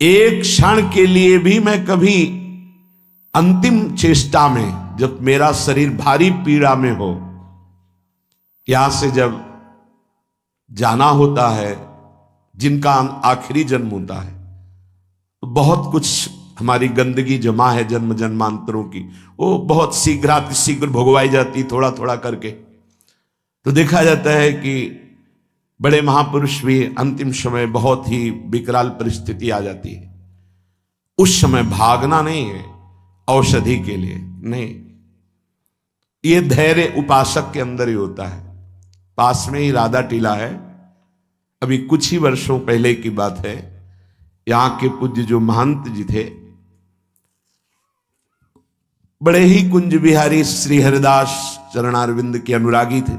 एक क्षण के लिए भी मैं कभी अंतिम चेष्टा में, जब मेरा शरीर भारी पीड़ा में हो, यहां से जब जाना होता है, जिनका आखिरी जन्म होता है, तो बहुत कुछ हमारी गंदगी जमा है जन्म जन्मांतरों की, वो बहुत शीघ्र भुगवाई जाती थोड़ा थोड़ा करके। तो देखा जाता है कि बड़े महापुरुष भी अंतिम समय बहुत ही विकराल परिस्थिति आ जाती है, उस समय भागना नहीं है औषधि के लिए, नहीं, ये धैर्य उपासक के अंदर ही होता है। पास में ही राधा टीला है, अभी कुछ ही वर्षों पहले की बात है, यहां के पूज्य जो महंत जी थे, बड़े ही कुंज बिहारी श्री हरिदास चरणारविंद के अनुरागी थे।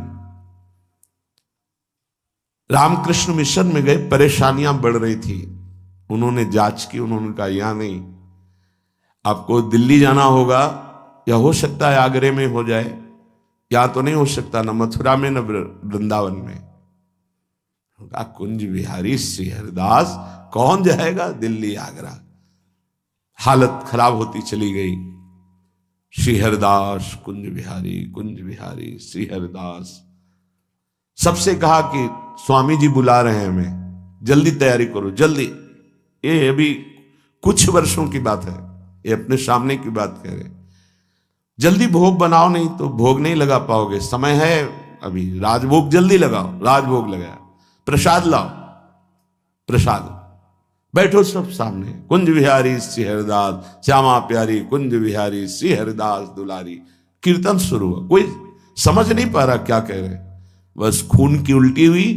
रामकृष्ण मिशन में गए, परेशानियां बढ़ रही थी, उन्होंने जांच की, उन्होंने कहा यहां नहीं, आपको दिल्ली जाना होगा, या हो सकता है आगरे में हो जाए, या तो नहीं हो सकता न मथुरा में न वृंदावन में। कुंज बिहारी श्री हरिदास कौन जाएगा दिल्ली आगरा। हालत खराब होती चली गई। श्री हरिदास कुंज बिहारी श्री हरिदास। सबसे कहा कि स्वामी जी बुला रहे हैं हमें, जल्दी तैयारी करो जल्दी। ये अभी कुछ वर्षों की बात है, ये अपने सामने की बात कह रहे, जल्दी भोग बनाओ, नहीं तो भोग नहीं लगा पाओगे, समय है अभी, राजभोग जल्दी लगाओ। राजभोग लगाया, प्रसाद लाओ, प्रसाद, बैठो सब सामने। कुंज बिहारी श्री हरिदास, श्यामा प्यारी कुंज बिहारी श्री हरिदास दुलारी। कीर्तन शुरू हुआ, कोई समझ नहीं पा रहा क्या कह रहे, बस खून की उल्टी हुई,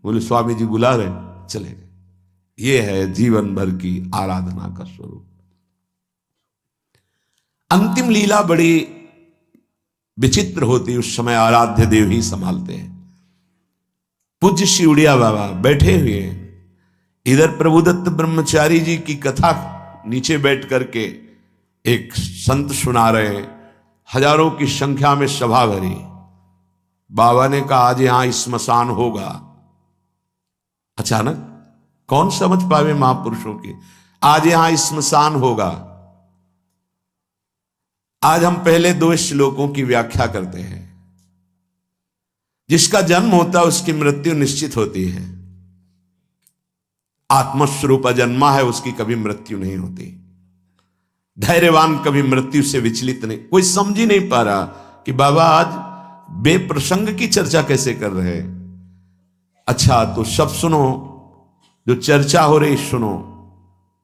बोले स्वामी जी बुला रहे, चले गए। ये है जीवन भर की आराधना का स्वरूप। अंतिम लीला बड़ी विचित्र होती, उस समय आराध्य देव ही संभालते हैं। पूज्य श्री उड़िया बाबा बैठे हुए हैं, इधर प्रभुदत्त ब्रह्मचारी जी की कथा नीचे बैठ करके एक संत सुना रहे हैं, हजारों की संख्या में सभा भरी। बाबा ने कहा आज यहां स्मशान होगा। अचानक कौन समझ पावे महापुरुषों के, आज यहां स्मशान होगा। आज हम पहले 2 श्लोकों की व्याख्या करते हैं। जिसका जन्म होता है उसकी मृत्यु निश्चित होती है। आत्मस्वरूप जन्मा है, उसकी कभी मृत्यु नहीं होती। धैर्यवान कभी मृत्यु से विचलित नहीं। कोई समझ ही नहीं पा रहा कि बाबा आज बेप्रसंग की चर्चा कैसे कर रहे हैं। अच्छा तो सब सुनो, जो चर्चा हो रही सुनो।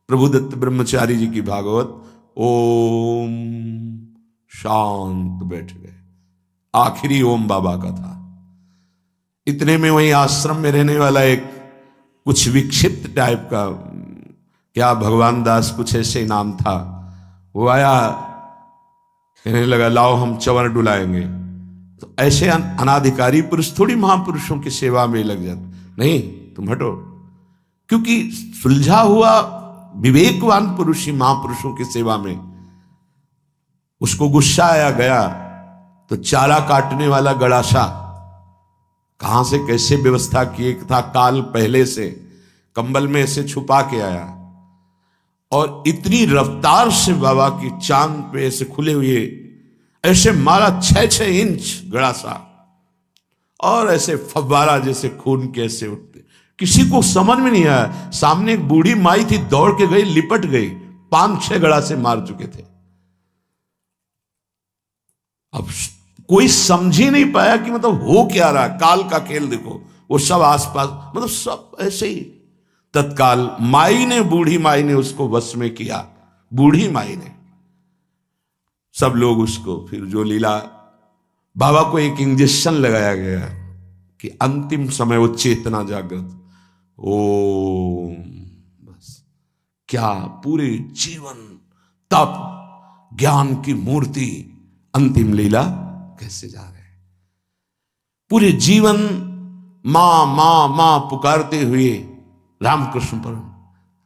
प्रभुदत्त ब्रह्मचारी जी की भागवत, ओम शांत बैठ गए। आखिरी ओम बाबा का था। इतने में वही आश्रम में रहने वाला एक कुछ विक्षिप्त टाइप का, क्या भगवान दास कुछ ऐसे नाम था, वो आया, कहने लगा लाओ हम चंवर डुलाएंगे। तो ऐसे अनाधिकारी पुरुष थोड़ी महापुरुषों की सेवा में लग जाते, नहीं तुम हटो। क्योंकि सुलझा हुआ विवेकवान पुरुष ही महापुरुषों की सेवा में। उसको गुस्सा आया, गया तो चारा काटने वाला गड़ासा कहां से कैसे व्यवस्था किए था, काल पहले से कंबल में ऐसे छुपा के आया, और इतनी रफ्तार से बाबा की चांद पे ऐसे खुले हुए ऐसे मारा 6-6 इंच गड़ासा, और ऐसे फव्वारा जैसे खून के ऐसे उठते। किसी को समझ में नहीं आया। सामने एक बूढ़ी माई थी, दौड़ के गई, लिपट गई, 5-6 गड़ासे मार चुके थे। अब कोई समझ ही नहीं पाया कि मतलब हो क्या रहा। काल का खेल देखो, वो सब आसपास, मतलब सब ऐसे ही। तत्काल माई ने, बूढ़ी माई ने उसको वश में किया। बूढ़ी माई ने, सब लोग उसको, फिर जो लीला, बाबा को एक इंजेक्शन लगाया गया कि अंतिम समय वो चेतना जागृत। ओम, बस क्या पूरे जीवन तप ज्ञान की मूर्ति, अंतिम लीला कैसे जा रहे हैं। पूरे जीवन मां मां मां पुकारते हुए रामकृष्ण पर,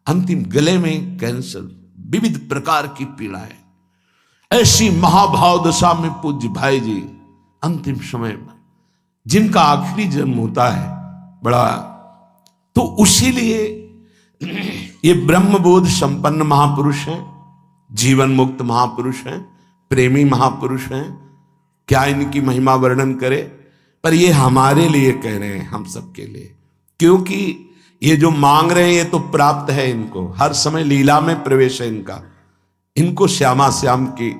अंतिम गले में कैंसर, विविध प्रकार की पीड़ा है। ऐसी महाभाव दशा में पूज्य भाई जी अंतिम समय में, जिनका आखिरी जन्म होता है बड़ा, तो उसी लिए ये ब्रह्मबोध संपन्न महापुरुष हैं, जीवन मुक्त महापुरुष हैं, प्रेमी महापुरुष हैं। क्या इनकी महिमा वर्णन करे, पर ये हमारे लिए कह रहे हैं, हम सबके लिए, क्योंकि ये जो मांग रहे हैं ये तो प्राप्त है इनको, हर समय लीला में प्रवेश है इनका। इनको श्यामा श्याम की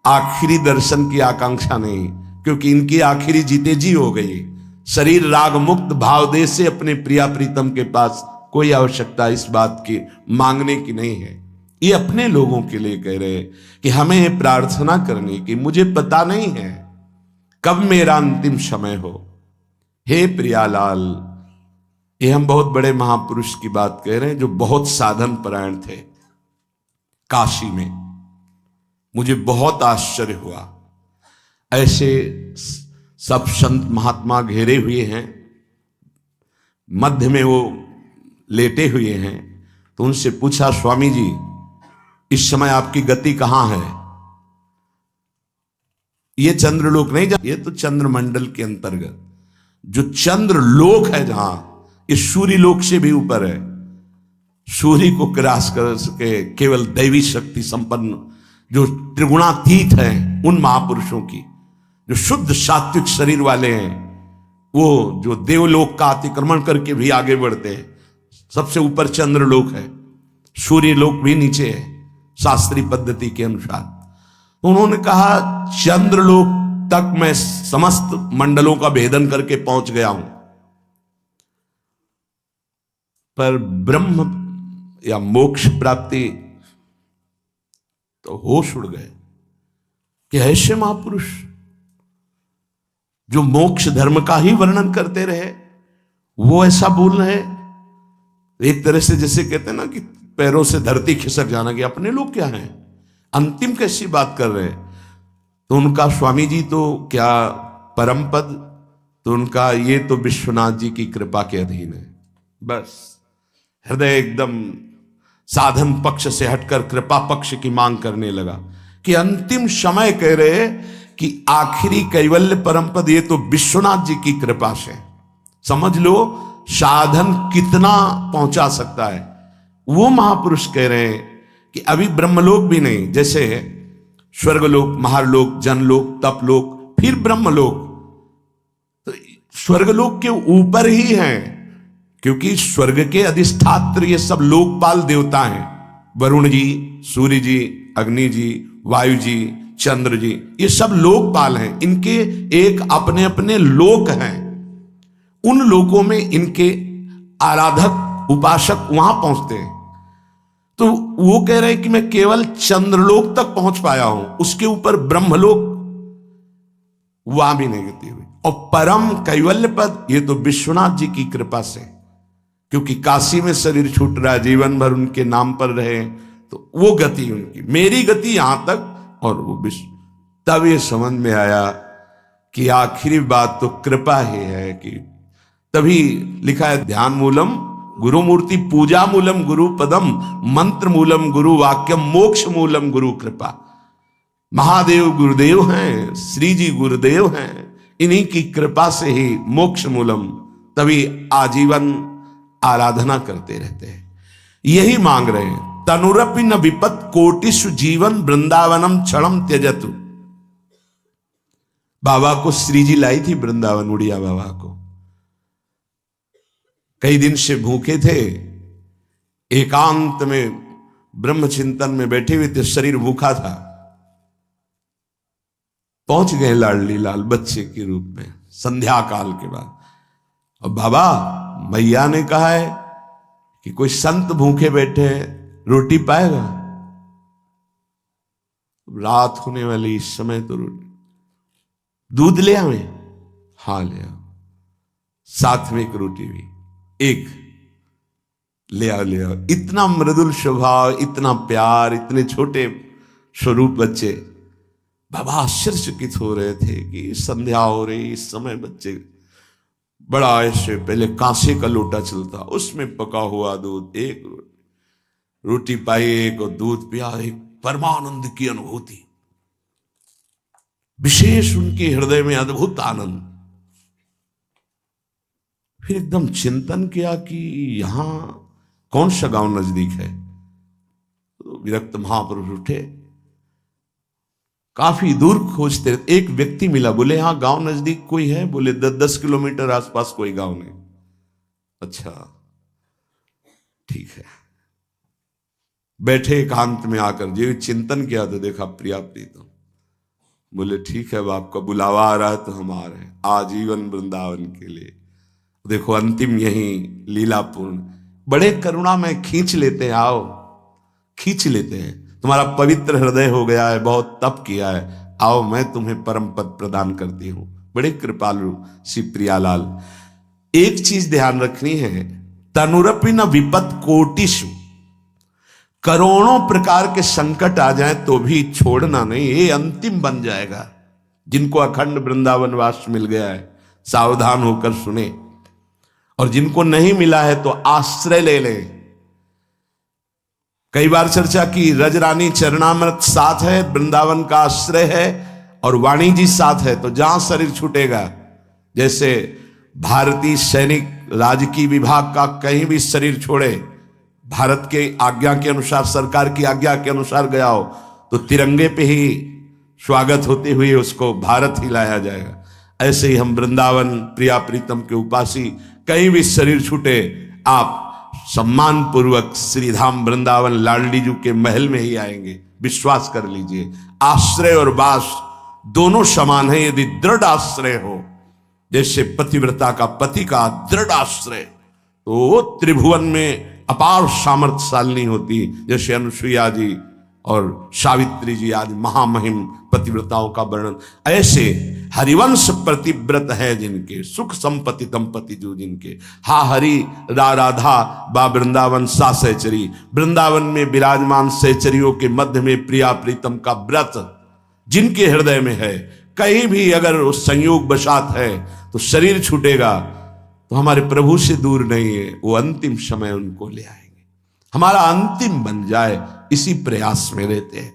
आखिरी दर्शन की आकांक्षा नहीं, क्योंकि इनकी आखिरी जीते जी हो गई। शरीर राग मुक्त भाव दे से अपने प्रिया प्रीतम के पास कोई आवश्यकता इस बात की मांगने की नहीं है। ये अपने लोगों के लिए कह रहे हैं कि हमें प्रार्थना करनी कि मुझे पता नहीं है कब मेरा अंतिम समय हो, हे प्रियालाल। ये हम बहुत बड़े महापुरुष की बात कह रहे हैं जो बहुत साधन परायण थे काशी में। मुझे बहुत आश्चर्य हुआ, ऐसे सब संत महात्मा घेरे हुए हैं, मध्य में वो लेटे हुए हैं। तो उनसे पूछा, स्वामी जी इस समय आपकी गति कहां है? ये चंद्रलोक नहीं, ये तो चंद्रमंडल के अंतर्गत जो चंद्रलोक है, जहां इस सूर्य लोक से भी ऊपर है। सूर्य को क्रॉस कर सके केवल दैवी शक्ति संपन्न जो त्रिगुणातीत हैं, उन महापुरुषों की, जो शुद्ध सात्विक शरीर वाले हैं, वो जो देवलोक का अतिक्रमण करके भी आगे बढ़ते हैं। सबसे ऊपर चंद्रलोक है, सूर्य लोक भी नीचे है शास्त्रीय पद्धति के अनुसार। उन्होंने कहा चंद्रलोक तक मैं समस्त मंडलों का भेदन करके पहुंच गया हूं, पर ब्रह्म या मोक्ष प्राप्ति तो होश उड़ गए कि ऐसे महापुरुष जो मोक्ष धर्म का ही वर्णन करते रहे, वो ऐसा बोल रहे। एक तरह से जैसे कहते हैं ना कि पैरों से धरती खिसक जाना, कि अपने लोग क्या हैं, अंतिम कैसी बात कर रहे हैं। तो उनका स्वामी जी तो क्या परम पद, तो उनका ये तो विश्वनाथ जी की कृपा के अधीन है। बस हृदय एकदम साधन पक्ष से हटकर कृपा पक्ष की मांग करने लगा कि अंतिम समय कह रहे कि आखिरी कैवल्य परम पद ये तो विश्वनाथ जी की कृपा से। समझ लो साधन कितना पहुंचा सकता है। वो महापुरुष कह रहे हैं कि अभी ब्रह्मलोक भी नहीं, जैसे स्वर्गलोक, महालोक, जनलोक, तपलोक, फिर ब्रह्मलोक, तो स्वर्गलोक के ऊपर ही हैं, क्योंकि स्वर्ग के अधिष्ठात्र ये सब लोकपाल देवता हैं। वरुण जी, सूर्य जी, अग्नि जी, वायु जी, चंद्र जी, ये सब लोकपाल हैं। इनके एक अपने अपने लोक हैं। उन लोकों में इनके आराधक उपासक वहां पहुंचते हैं। तो वो कह रहे हैं कि मैं केवल चंद्रलोक तक पहुंच पाया हूं, उसके ऊपर ब्रह्मलोक वहां भी नहीं गति हुई। और परम कैवल्य पद ये तो विश्वनाथ जी की कृपा से, क्योंकि काशी में शरीर छूट रहा है, जीवन भर उनके नाम पर रहे, तो वो गति उनकी, मेरी गति यहां तक और वो विश्व। तब ये समझ में आया कि आखिरी बात तो कृपा ही है। कि तभी लिखा है ध्यान मूलम गुरु मूर्ति, पूजा मूलम गुरु पदम, मंत्र मूलम गुरु वाक्यम, मोक्ष मूलम गुरु कृपा। महादेव गुरुदेव हैं, श्री जी गुरुदेव हैं, इन्हीं की कृपा से ही मोक्ष मूलम। तभी आजीवन आराधना करते रहते हैं, यही मांग रहे हैं। तनुरपि न विपत कोटिषु जीवन वृंदावनम क्षणम त्यजतु। बाबा को श्री जी लाई थी वृंदावन, उड़िया बाबा को। कई दिन से भूखे थे, एकांत में ब्रह्म चिंतन में बैठे हुए थे, शरीर भूखा था। पहुंच गए लाडली लाल बच्चे के रूप में संध्या काल के बाद। और बाबा मैया ने कहा है कि कोई संत भूखे बैठे हैं, रोटी पाएगा। रात होने वाली इस समय तो रोटी, दूध ले आवे, हाँ ले आओ, साथ में एक रोटी भी, एक ले आओ ले आओ। इतना मृदुल स्वभाव, इतना प्यार, इतने छोटे स्वरूप बच्चे। बाबा आश्चर्यचकित हो रहे थे कि संध्या हो रही, इस समय बच्चे बड़ा ऐसे, पहले कांसे का लोटा चलता, उसमें पका हुआ दूध, एक रोटी पाई, एक और दूध पिया, एक परमानंद की अनुभूति, विशेष उनके हृदय में अद्भुत आनंद। फिर एकदम चिंतन किया कि यहां कौन सा गांव नजदीक है? तो विरक्त महापुरुष उठे, काफी दूर खोजते, एक व्यक्ति मिला, बोले हाँ गांव नजदीक कोई है? बोले 10 किलोमीटर आसपास कोई गांव नहीं। अच्छा ठीक है। बैठे एकांत में आकर जो चिंतन किया तो देखा प्रिया प्रीतम। बोले ठीक है, अब आपका बुलावा आ रहा है तो हम आ रहे हैं आजीवन वृंदावन के लिए। देखो अंतिम यही लीलापूर्ण, बड़े करुणा में खींच लेते हैं, आओ खींच लेते हैं, तुम्हारा पवित्र हृदय हो गया है, बहुत तप किया है, आओ मैं तुम्हें परम पद प्रदान करती हूं। बड़े कृपालु श्री प्रियालाल। एक चीज ध्यान रखनी है, तनुरपि न विपत कोटिषु, करोड़ों प्रकार के संकट आ जाए तो भी छोड़ना नहीं, ये अंतिम बन जाएगा। जिनको अखंड वृंदावन वास मिल गया है सावधान होकर सुने, और जिनको नहीं मिला है तो आश्रय ले लें। कई बार चर्चा की, रजरानी चरणामृत साथ है, वृंदावन का आश्रय है, और वाणी जी साथ है, तो जहां शरीर छूटेगा, जैसे भारतीय सैनिक राजकीय विभाग का कहीं भी शरीर छोड़े, भारत के आज्ञा के अनुसार, सरकार की आज्ञा के अनुसार गया हो, तो तिरंगे पे ही स्वागत होते हुए उसको भारत ही लाया जाएगा। ऐसे ही हम वृंदावन प्रिया प्रीतम के उपासी, कहीं भी शरीर छूटे, आप सम्मान पूर्वक श्रीधाम वृंदावन लाडलीजू के महल में ही आएंगे, विश्वास कर लीजिए। आश्रय और वास दोनों समान है। यदि दृढ़ आश्रय हो, जैसे पतिव्रता का पति का दृढ़ आश्रय, तो त्रिभुवन में अपार सामर्थ्यशालिनी होती, जैसे अनुसुईया जी और सावित्री जी आदि महामहिम पतिव्रताओं का वर्णन। ऐसे हरिवंश प्रतिव्रत है जिनके, सुख संपत्ति दंपति जो जिनके, हा हरि रा राधा बा वृंदावन सा सहचरी, वृंदावन में विराजमान सहचरियों के मध्य में प्रिया प्रीतम का व्रत जिनके हृदय में है, कहीं भी अगर उस संयोग बसात है तो शरीर छूटेगा तो हमारे प्रभु से दूर नहीं है, वो अंतिम समय उनको ले आएंगे। हमारा अंतिम बन जाए, इसी प्रयास में रहते हैं।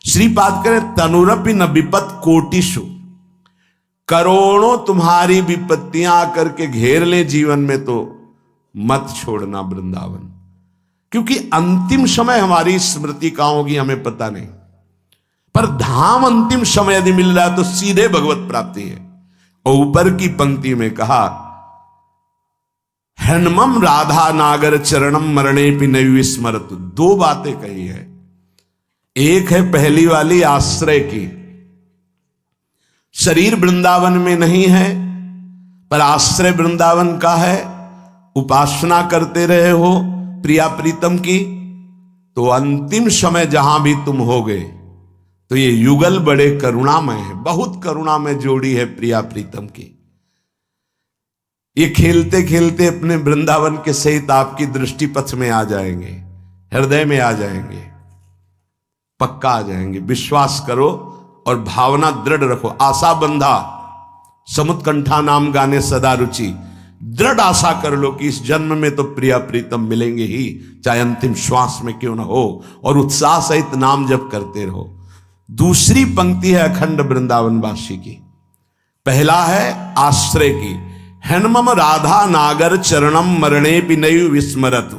श्रीपाद करें, तनुरपि न विपत कोटिषु, करोड़ों तुम्हारी विपत्तियां आकर के घेर ले जीवन में तो मत छोड़ना वृंदावन, क्योंकि अंतिम समय हमारी स्मृति कहां होगी हमें पता नहीं, पर धाम अंतिम समय यदि मिल रहा है तो सीधे भगवत प्राप्ति है। और ऊपर की पंक्ति में कहा, हनुमम राधा नागर चरणम मरणे भी नहीं विस्मरत। दो बातें कही है, एक है पहली वाली आश्रय की, शरीर वृंदावन में नहीं है पर आश्रय वृंदावन का है, उपासना करते रहे हो प्रिया प्रीतम की, तो अंतिम समय जहां भी तुम होगे तो ये युगल बड़े करुणामय है, बहुत करुणामय जोड़ी है प्रिया प्रीतम की। ये खेलते खेलते अपने वृंदावन के सहित आपकी दृष्टि पथ में आ जाएंगे, हृदय में आ जाएंगे, पक्का आ जाएंगे। विश्वास करो और भावना दृढ़ रखो। आशा बंधा समुत्कंठा नाम गाने सदा रुचि, दृढ़ आशा कर लो कि इस जन्म में तो प्रिया प्रीतम मिलेंगे ही, चाहे अंतिम श्वास में क्यों ना हो, और उत्साह सहित नाम जप करते रहो। दूसरी पंक्ति है अखंड वृंदावन वासी की, पहला है आश्रय की, हनुमम राधा नागर चरणम मरणे भी नहीं विस्मरत।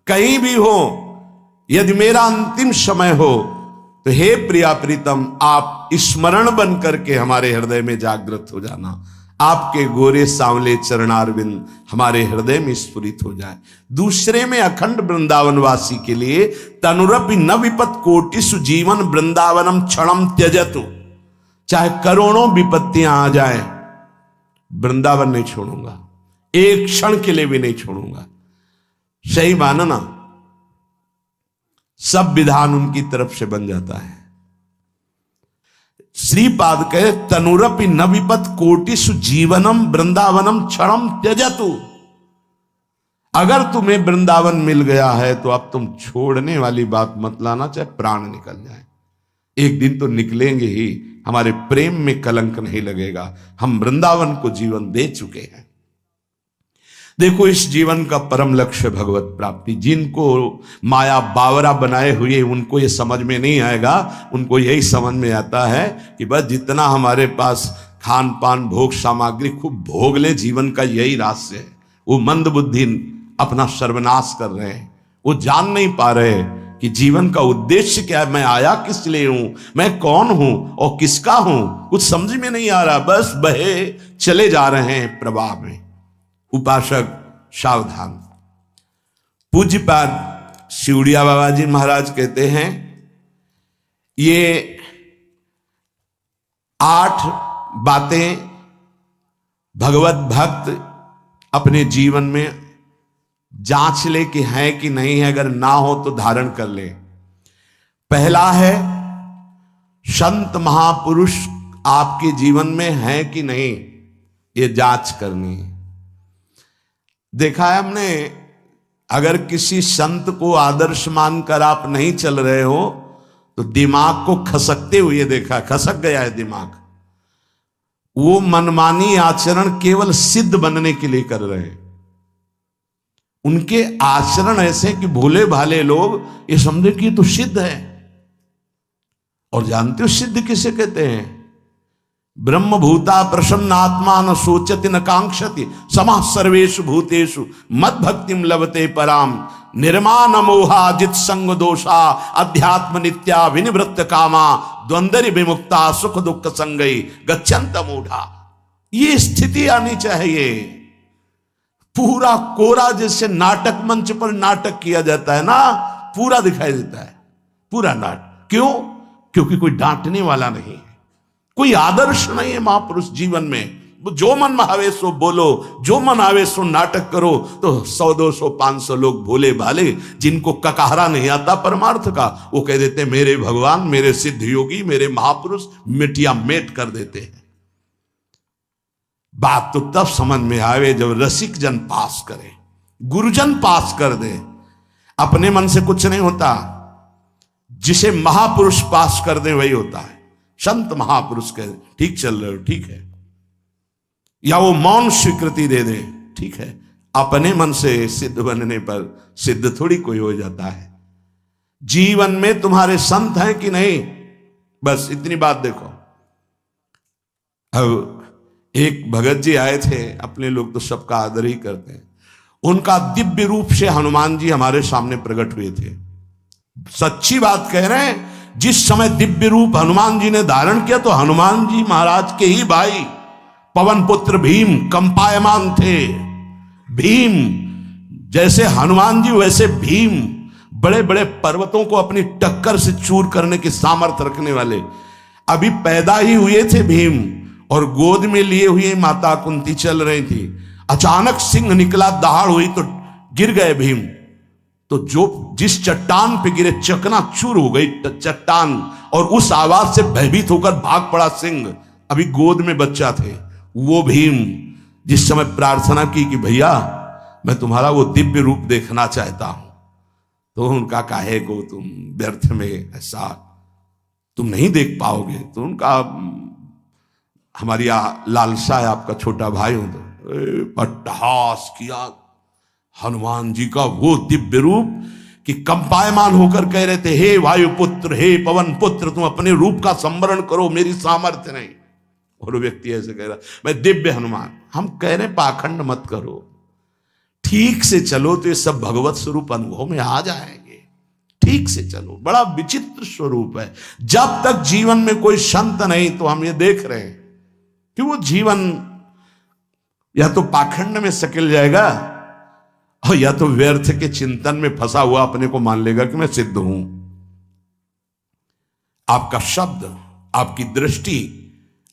कहीं भी हो, यदि मेरा अंतिम समय हो तो हे प्रिया प्रीतम आप स्मरण बन करके हमारे हृदय में जागृत हो जाना, आपके गोरे सांवले चरणारविंद हमारे हृदय में स्फुरित हो जाए। दूसरे में अखंड वृंदावन वासी के लिए, तनुरपि न विपत कोटिषु जीवन वृंदावनम क्षणम त्यजतु, चाहे करोड़ों विपत्तियां आ जाए वृंदावन नहीं छोड़ूंगा, एक क्षण के लिए भी नहीं छोड़ूंगा। सही मानना, सब विधान उनकी तरफ से बन जाता है। श्रीपाद कहे, तनुरपि न विपत कोटिषु जीवनम वृंदावनम क्षणम त्यजतु। अगर तुम्हें वृंदावन मिल गया है तो अब तुम छोड़ने वाली बात मत लाना, चाहे प्राण निकल जाए, एक दिन तो निकलेंगे ही। हमारे प्रेम में कलंक नहीं लगेगा, हम वृंदावन को जीवन दे चुके हैं। देखो, इस जीवन का परम लक्ष्य भगवत प्राप्ति। जिनको माया बावरा बनाए हुए उनको ये समझ में नहीं आएगा, उनको यही समझ में आता है कि बस जितना हमारे पास खान पान भोग सामग्री खूब भोग ले, जीवन का यही रहस्य है। वो मंद बुद्धि अपना सर्वनाश कर रहे हैं, वो जान नहीं पा रहे कि जीवन का उद्देश्य क्या है, मैं आया किस लिए हूं, मैं कौन हूं और किसका हूं, कुछ समझ में नहीं आ रहा, बस बहे चले जा रहे हैं प्रवाह में। उपासक सावधान। पूज्यपाद शिवड़िया बाबा जी महाराज कहते हैं, ये 8 बातें भगवत भक्त अपने जीवन में जांच ले कि है कि नहीं है, अगर ना हो तो धारण कर ले। पहला है, संत महापुरुष आपके जीवन में है कि नहीं, ये जांच करनी है। देखा है हमने, अगर किसी संत को आदर्श मानकर आप नहीं चल रहे हो तो दिमाग को खसकते हुए देखा, खसक गया है दिमाग। वो मनमानी आचरण केवल सिद्ध बनने के लिए कर रहे हैं। उनके आचरण ऐसे कि भोले भाले लोग ये समझे कि ये तो सिद्ध है। और जानते हो सिद्ध किसे कहते हैं? ब्रह्म भूता प्रसन्नात्मा न सोचति न कांक्षति समः सर्वेषु भूतेषु मद भक्तिम लभते पराम निर्माण मोहा जित संग दोषा अध्यात्म नित्या विनिवृत्त कामा द्वंद्वरि विमुक्ता सुख दुख संगई गच्छन्त मूढ़ा। ये स्थिति आनी चाहिए। पूरा कोरा, जैसे नाटक मंच पर नाटक किया जाता है ना, पूरा दिखाई देता है, पूरा नाटक। क्यों? क्योंकि कोई डांटने वाला नहीं है, कोई आदर्श नहीं है महापुरुष जीवन में। जो मन में आवे सो बोलो, जो मन आवे सो नाटक करो, तो 100 200 500 लोग भोले भाले जिनको ककहरा नहीं आता परमार्थ का, वो कह देते मेरे भगवान, मेरे सिद्ध योगी, मेरे महापुरुष, मिटिया मेट कर देते हैं। बात तो तब समझ में आवे जब रसिक जन पास करे, गुरुजन पास कर दे। अपने मन से कुछ नहीं होता, जिसे महापुरुष पास कर दे वही होता है। संत महापुरुष कहे ठीक चल रहे हो, ठीक है, या वो मौन स्वीकृति दे दे, ठीक है। अपने मन से सिद्ध बनने पर सिद्ध थोड़ी कोई हो जाता है। जीवन में तुम्हारे संत हैं कि नहीं, बस इतनी बात देखो। अब एक भगत जी आए थे, अपने लोग तो सबका आदर ही करते हैं। उनका दिव्य रूप से हनुमान जी हमारे सामने प्रकट हुए थे। सच्ची बात कह रहे हैं, जिस समय दिव्य रूप हनुमान जी ने धारण किया तो हनुमान जी महाराज के ही भाई पवन पुत्र भीम कंपायमान थे। भीम जैसे हनुमान जी वैसे भीम, बड़े बड़े पर्वतों को अपनी टक्कर से चूर करने की सामर्थ्य रखने वाले। अभी पैदा ही हुए थे भीम और गोद में लिए हुए माता कुंती चल रही थी। अचानक सिंह निकला, दहाड़ हुई तो गिर गए भीम। तो जो जिस चट्टान पे गिरे चकनाचूर हो गई चट्टान, और उस आवाज से भयभीत होकर भाग पड़ा सिंह। अभी गोद में बच्चा थे। वो भीम जिस समय प्रार्थना की कि भैया मैं तुम्हारा वो दिव्य रूप देखना चाहता हूं, तो उनका काहे को तुम व्यर्थ में ऐसा तुम नहीं देख पाओगे। तो उनका हमारी लालसा है, आपका छोटा भाई हूं। तो पट्टहास किया हनुमान जी का वो दिव्य रूप कि कंपायमान होकर कह रहे थे, हे वायुपुत्र, हे पवन पुत्र, तुम अपने रूप का संवरण करो, मेरी सामर्थ्य नहीं। और वो व्यक्ति ऐसे कह रहा, मैं दिव्य हनुमान। हम कह रहे पाखंड मत करो, ठीक से चलो तो ये सब भगवत स्वरूप अनुभव में आ जाएंगे। ठीक से चलो, बड़ा विचित्र स्वरूप है। जब तक जीवन में कोई संत नहीं, तो हम ये देख रहे हैं कि वो जीवन या तो पाखंड में सकिल जाएगा और या तो व्यर्थ के चिंतन में फंसा हुआ अपने को मान लेगा कि मैं सिद्ध हूं। आपका शब्द, आपकी दृष्टि,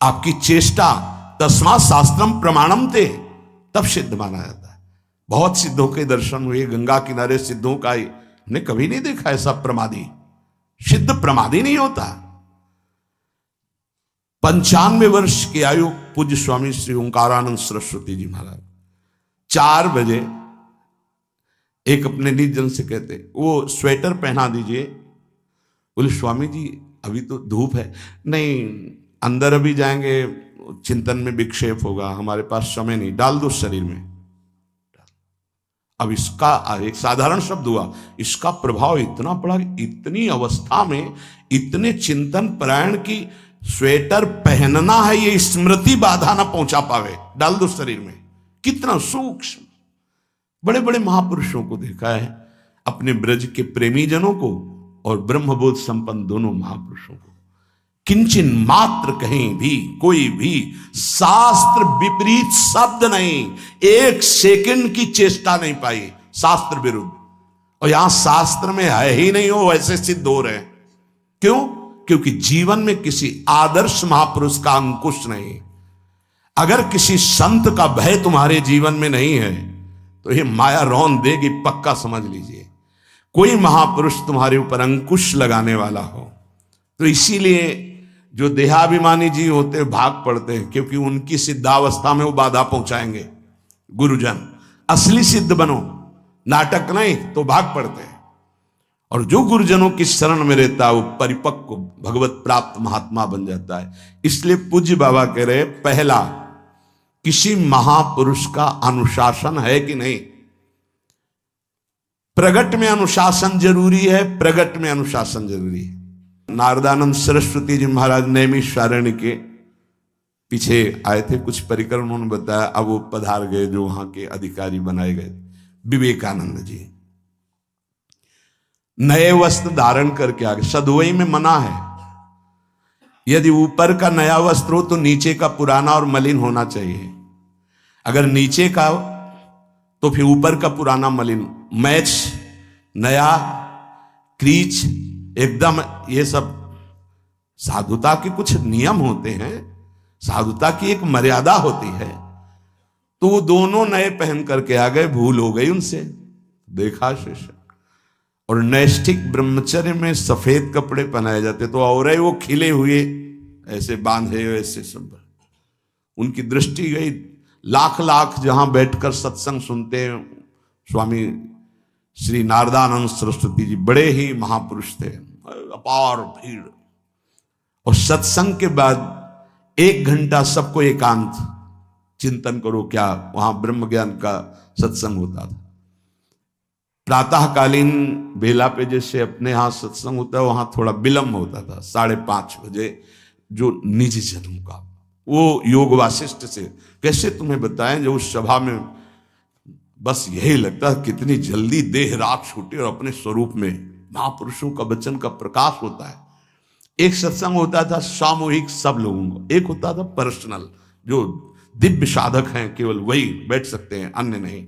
आपकी चेष्टा, तस्मात् शास्त्रम प्रमाणम ते, तब सिद्ध माना जाता है। बहुत सिद्धों के दर्शन हुए, गंगा किनारे सिद्धों का हमने कभी नहीं देखा ऐसा प्रमादी। सिद्ध प्रमादी नहीं होता। 95 वर्ष की आयु पूज्य स्वामी श्री ओंकारानंद सरस्वती जी महाराज 4 बजे एक अपने निज जन से कहते, वो स्वेटर पहना दीजिए। बोले स्वामी जी अभी तो धूप है। नहीं, अंदर अभी जाएंगे, चिंतन में विक्षेप होगा, हमारे पास समय नहीं, डाल दो शरीर में। अब इसका एक साधारण शब्द हुआ, इसका प्रभाव इतना पड़ा कि इतनी अवस्था में इतने चिंतन परायण की स्वेटर पहनना है, ये स्मृति बाधा ना पहुंचा पावे, डाल दो शरीर में। कितना सूक्ष्म। बड़े बड़े महापुरुषों को देखा है, अपने ब्रज के प्रेमी जनों को और ब्रह्मबोध संपन्न दोनों महापुरुषों को। किंचन मात्र कहीं भी कोई भी शास्त्र विपरीत शब्द नहीं, एक सेकंड की चेष्टा नहीं पाई शास्त्र विरुद्ध। और यहां शास्त्र में है ही नहीं, हो वैसे सिद्ध हो रहे हैं। क्यों? क्योंकि जीवन में किसी आदर्श महापुरुष का अंकुश नहीं। अगर किसी संत का भय तुम्हारे जीवन में नहीं है तो ये माया रौन देगी, पक्का समझ लीजिए। कोई महापुरुष तुम्हारे ऊपर अंकुश लगाने वाला हो। तो इसीलिए जो देहाभिमानी जी होते हैं भाग पड़ते हैं, क्योंकि उनकी सिद्धावस्था में वो बाधा पहुंचाएंगे गुरुजन। असली सिद्ध बनो, नाटक नहीं, तो भाग पड़ते हैं। और जो गुरुजनों की शरण में रहता है वो परिपक्व भगवत प्राप्त महात्मा बन जाता है। इसलिए पूज्य बाबा कह रहे, पहला, किसी महापुरुष का अनुशासन है कि नहीं। प्रगट में अनुशासन जरूरी है, प्रगट में अनुशासन जरूरी है। नारदानंद सरस्वती जी महाराज नैमिषारण्य के पीछे आए थे, कुछ परिकर उन्होंने बताया। अब वो पधार गए जो वहां के अधिकारी बनाए गए, विवेकानंद जी। नए वस्त्र धारण करके आगे, सदवई में मना है। यदि ऊपर का नया वस्त्र हो तो नीचे का पुराना और मलिन होना चाहिए। अगर नीचे का तो फिर ऊपर का पुराना मलिन। मैच, नया, क्रीच एकदम, ये सब साधुता के कुछ नियम होते हैं, साधुता की एक मर्यादा होती है। तो वो दोनों नए पहन करके आ गए, भूल हो गई उनसे, देखा शिष्य। और नैष्ठिक ब्रह्मचर्य में सफेद कपड़े पहनाए जाते, तो और वो खिले हुए ऐसे बांधे ऐसे सब, उनकी दृष्टि गई। लाख लाख जहां बैठकर सत्संग सुनते हैं, स्वामी श्री नारदानंद सरस्वती जी बड़े ही महापुरुष थे, अपार भीड़। और सत्संग के बाद 1 घंटा सबको एकांत चिंतन करो, क्या वहां ब्रह्म ज्ञान का सत्संग होता था। प्रातःकालीन बेला पे जैसे अपने यहां सत्संग होता है, वहां थोड़ा विलंब होता था, 5:30 बजे। जो निज जनों का वो योग वासिष्ठ से कैसे तुम्हें बताएं, जो उस सभा में बस यही लगता है कितनी जल्दी देह राख छूटे और अपने स्वरूप में महापुरुषों का वचन का प्रकाश होता है। एक सत्संग होता था सामूहिक सब लोगों को, एक होता था पर्सनल, जो दिव्य साधक हैं केवल वही बैठ सकते हैं, अन्य नहीं।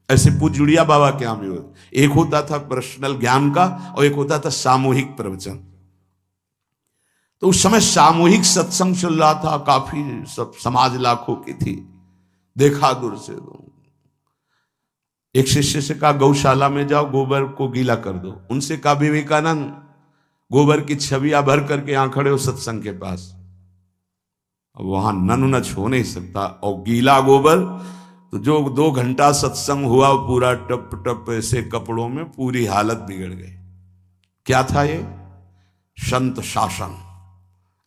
ऐसे पूज्य बाबा के यहाँ भी एक होता था पर्सनल ज्ञान का और एक होता था सामूहिक प्रवचन। तो उस समय सामूहिक सत्संग चल रहा था, काफी सब समाज लाखों की थी। देखा दूर से, एक शिष्य से कहा गौशाला में जाओ, गोबर को गीला कर दो। उनसे कहा विवेकानंद गोबर की छवियां भर करके यहां खड़े हो सत्संग के पास। अब वहां नच हो नहीं सकता, और गीला गोबर तो जो 2 घंटा सत्संग हुआ पूरा टप टप ऐसे कपड़ों में, पूरी हालत बिगड़ गई। क्या था ये? संत शासन।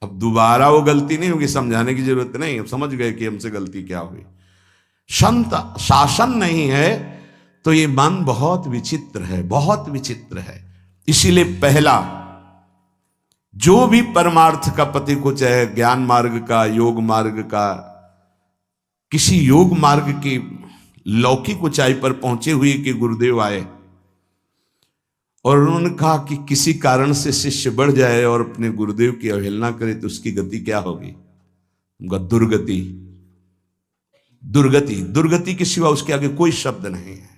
अब दोबारा वो गलती नहीं होगी, समझाने की जरूरत नहीं, अब समझ गए कि हमसे गलती क्या हुई। संत शासन नहीं है तो ये मन बहुत विचित्र है, बहुत विचित्र है। इसीलिए पहला, जो भी परमार्थ का पति को, चाहे ज्ञान मार्ग का, योग मार्ग का, किसी योग मार्ग की लौकिक ऊंचाई पर पहुंचे हुए कि गुरुदेव आए और उन्होंने कहा कि किसी कारण से शिष्य बढ़ जाए और अपने गुरुदेव की अवहेलना करे तो उसकी गति क्या होगी? दुर्गति। दुर्गति, दुर्गति के सिवा उसके आगे कोई शब्द नहीं है।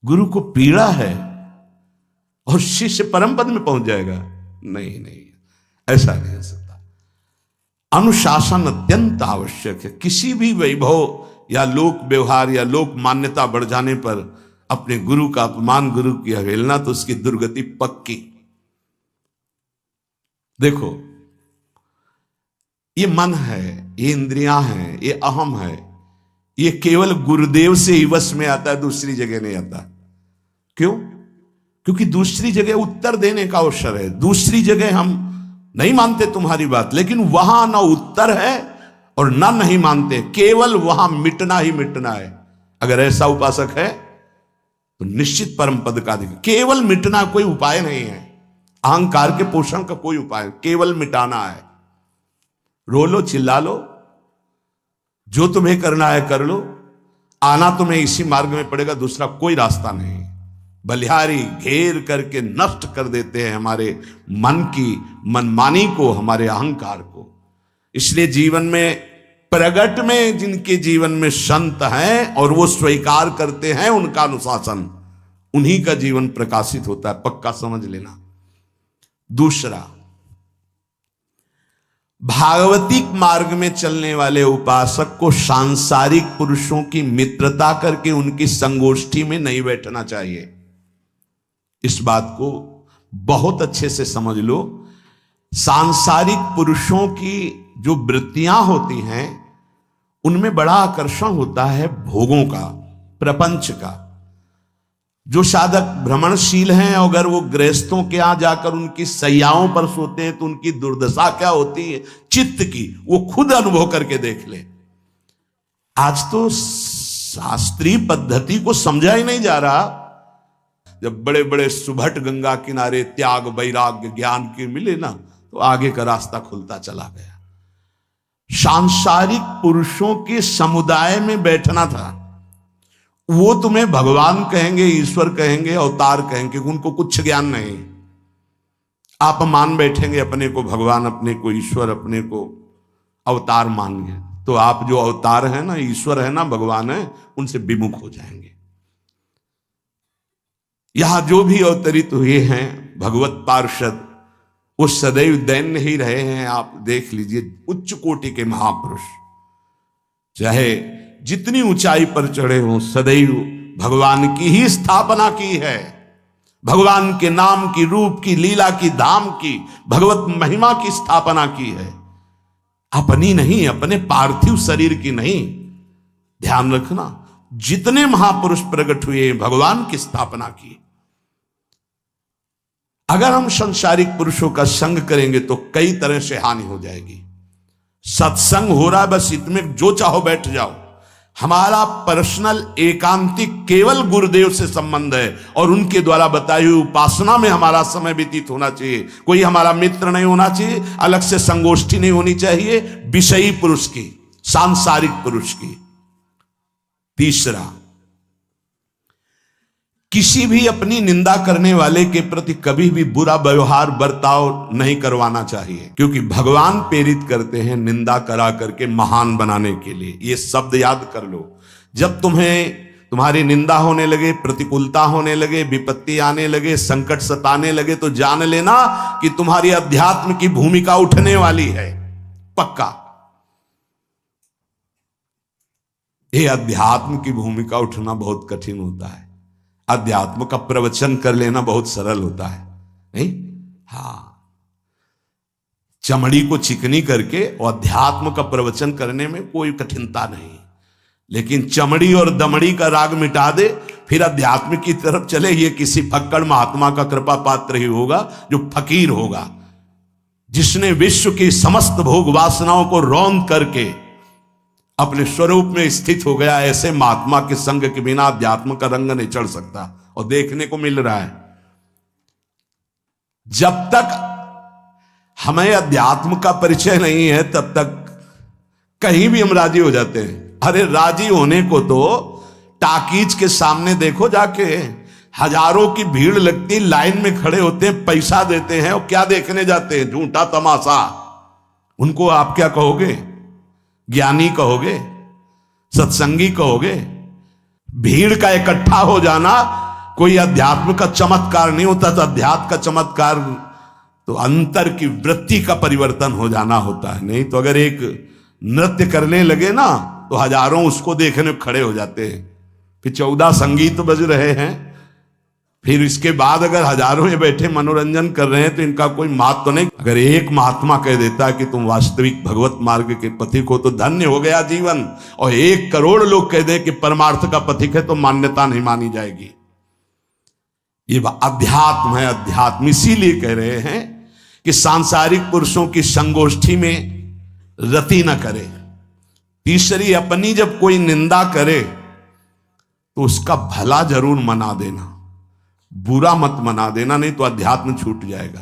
गुरु को पीड़ा है और शिष्य परम पद में पहुंच जाएगा? नहीं नहीं, ऐसा नहीं हो सकता। अनुशासन अत्यंत आवश्यक है। किसी भी वैभव या लोक व्यवहार या लोक मान्यता बढ़ जाने पर अपने गुरु का अपमान, गुरु की अवहेलना, तो उसकी दुर्गति पक्की। देखो, ये मन है, ये इंद्रियां हैं, ये अहम है, ये केवल गुरुदेव से ही वश में आता है, दूसरी जगह नहीं आता। क्यों? क्योंकि दूसरी जगह उत्तर देने का अवसर है। दूसरी जगह हम नहीं मानते तुम्हारी बात, लेकिन वहां ना उत्तर है और ना नहीं मानते, केवल वहां मिटना ही मिटना है। अगर ऐसा उपासक है तो निश्चित परम पद का अधिकार। केवल मिटना कोई उपाय नहीं है, अहंकार के पोषण का कोई उपाय, केवल मिटाना है। रो लो, चिल्ला लो, जो तुम्हें करना है कर लो, आना तुम्हें इसी मार्ग में पड़ेगा, दूसरा कोई रास्ता नहीं। बलिहारी घेर करके नष्ट कर देते हैं हमारे मन की मनमानी को, हमारे अहंकार को। इसलिए जीवन में प्रगट में जिनके जीवन में संत हैं और वो स्वीकार करते हैं उनका अनुशासन, उन्हीं का जीवन प्रकाशित होता है, पक्का समझ लेना। दूसरा, भागवतिक मार्ग में चलने वाले उपासक को सांसारिक पुरुषों की मित्रता करके उनकी संगोष्ठी में नहीं बैठना चाहिए। इस बात को बहुत अच्छे से समझ लो। सांसारिक पुरुषों की जो वृत्तियां होती हैं उनमें बड़ा आकर्षण होता है भोगों का, प्रपंच का। जो साधक भ्रमणशील हैं, अगर वो गृहस्थों के यहां जाकर उनकी सैयाओं पर सोते हैं तो उनकी दुर्दशा क्या होती है चित्त की, वो खुद अनुभव करके देख ले। आज तो शास्त्रीय पद्धति को समझा ही नहीं जा रहा। जब बड़े बड़े सुभट गंगा किनारे त्याग वैराग्य ज्ञान के मिले ना, तो आगे का रास्ता खुलता चला गया। सांसारिक पुरुषों के समुदाय में बैठना था। वो तुम्हें भगवान कहेंगे, ईश्वर कहेंगे, अवतार कहेंगे, उनको कुछ ज्ञान नहीं। आप मान बैठेंगे अपने को भगवान, अपने को ईश्वर, अपने को अवतार मानिए, तो आप जो अवतार है ना, ईश्वर है ना, भगवान है, उनसे विमुख हो जाएंगे। यहां जो भी अवतरित हुए हैं भगवत पार्षद, वो सदैव दैन्य ही रहे हैं। आप देख लीजिए, उच्च कोटि के महापुरुष चाहे जितनी ऊंचाई पर चढ़े हों, सदैव भगवान की ही स्थापना की है। भगवान के नाम की, रूप की, लीला की, धाम की, भगवत महिमा की स्थापना की है, अपनी नहीं, अपने पार्थिव शरीर की नहीं। ध्यान रखना, जितने महापुरुष प्रकट हुए भगवान की स्थापना की। अगर हम संसारिक पुरुषों का संग करेंगे तो कई तरह से हानि हो जाएगी। सत्संग हो रहा है, बस इतने जो चाहो बैठ जाओ। हमारा पर्सनल एकांतिक केवल गुरुदेव से संबंध है और उनके द्वारा बताई हुई उपासना में हमारा समय व्यतीत होना चाहिए। कोई हमारा मित्र नहीं होना चाहिए, अलग से संगोष्ठी नहीं होनी चाहिए विषयी पुरुष की, सांसारिक पुरुष की। तीसरा, किसी भी अपनी निंदा करने वाले के प्रति कभी भी बुरा व्यवहार बर्ताव नहीं करवाना चाहिए, क्योंकि भगवान प्रेरित करते हैं निंदा करा करके महान बनाने के लिए। ये शब्द याद कर लो। जब तुम्हारी निंदा होने लगे, प्रतिकूलता होने लगे, विपत्ति आने लगे, संकट सताने लगे, तो जान लेना कि तुम्हारी अध्यात्म की भूमिका उठने वाली है, पक्का। ये अध्यात्म की भूमिका उठना बहुत कठिन होता है। अध्यात्म का प्रवचन कर लेना बहुत सरल होता है, नहीं? हाँ, चमड़ी को चिकनी करके और अध्यात्म का प्रवचन करने में कोई कठिनता नहीं, लेकिन चमड़ी और दमड़ी का राग मिटा दे, फिर अध्यात्म की तरफ चले, ये किसी फक्कड़ महात्मा का कृपा पात्र ही होगा, जो फकीर होगा, जिसने विश्व की समस्त भोग वासनाओं को रौंद करके अपने स्वरूप में स्थित हो गया। ऐसे महात्मा के संग के बिना अध्यात्म का रंग नहीं चढ़ सकता, और देखने को मिल रहा है। जब तक हमें अध्यात्म का परिचय नहीं है तब तक कहीं भी हम राजी हो जाते हैं। अरे राजी होने को तो टाकीज के सामने देखो जाके, हजारों की भीड़ लगती, लाइन में खड़े होते हैं, पैसा देते हैं, और क्या देखने जाते हैं? झूठा तमाशा। उनको आप क्या कहोगे? ज्ञानी कहोगे? सत्संगी कहोगे? भीड़ का इकट्ठा हो जाना कोई अध्यात्म का चमत्कार नहीं होता। तो अध्यात्म का चमत्कार तो अंतर की वृत्ति का परिवर्तन हो जाना होता है। नहीं तो अगर एक नृत्य करने लगे ना तो हजारों उसको देखने खड़े हो जाते हैं। फिर 14 संगीत बज रहे हैं, फिर इसके बाद अगर हजारों ये बैठे मनोरंजन कर रहे हैं तो इनका कोई महत्व तो नहीं। अगर एक महात्मा कह देता है कि तुम वास्तविक भगवत मार्ग के पथिक हो तो धन्य हो गया जीवन, और 1 करोड़ लोग कह दे कि परमार्थ का पथिक है तो मान्यता नहीं मानी जाएगी। ये अध्यात्म है, अध्यात्म। इसीलिए कह रहे हैं कि सांसारिक पुरुषों की संगोष्ठी में रति न करे। तीसरी, अपनी जब कोई निंदा करे तो उसका भला जरूर मना देना, बुरा मत मना देना, नहीं तो अध्यात्म छूट जाएगा।